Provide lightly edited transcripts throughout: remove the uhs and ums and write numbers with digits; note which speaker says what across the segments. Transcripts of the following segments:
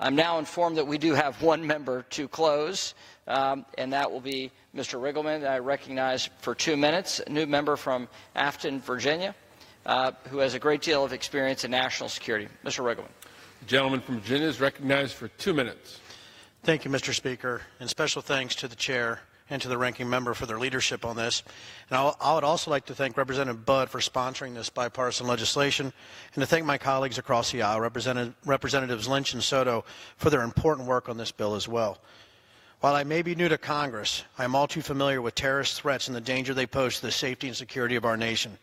Speaker 1: I'm now informed that we do have one member to close, and that will be Mr. Riggleman. I recognize for 2 minutes a new member from Afton, Virginia, who has a great deal of experience in national security. Mr. Riggleman.
Speaker 2: The gentleman from Virginia is recognized for 2 minutes.
Speaker 3: Thank you, Mr. Speaker, and special thanks to the chair and to the ranking member for their leadership on this. And I would also like to thank Representative Budd for sponsoring this bipartisan legislation, and to thank my colleagues across the aisle, Representatives Lynch and Soto, for their important work on this bill as well. While I may be new to Congress, I am all too familiar with terrorist threats and the danger they pose to the safety and security of our nation.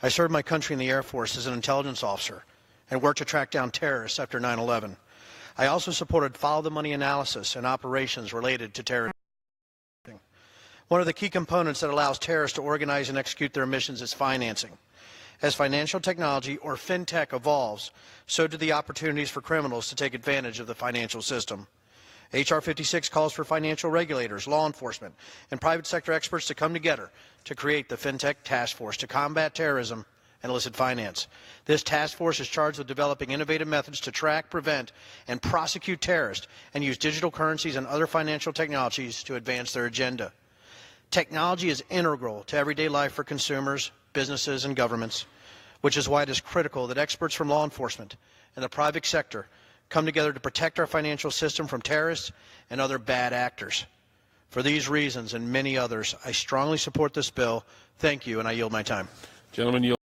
Speaker 3: I served my country in the Air Force as an intelligence officer and worked to track down terrorists after 9/11. I also supported follow-the-money analysis and operations related to terrorism. One of the key components that allows terrorists to organize and execute their missions is financing. As financial technology, or fintech, evolves, so do the opportunities for criminals to take advantage of the financial system. H.R. 56 calls for financial regulators, law enforcement, and private sector experts to come together to create the Fintech Task Force to combat terrorism and illicit finance. This task force is charged with developing innovative methods to track, prevent, and prosecute terrorists and use digital currencies and other financial technologies to advance their agenda. Technology is integral to everyday life for consumers, businesses, and governments, which is why it is critical that experts from law enforcement and the private sector come together to protect our financial system from terrorists and other bad actors. For these reasons and many others, I strongly support this bill. Thank you, and I yield my time.
Speaker 2: Gentleman,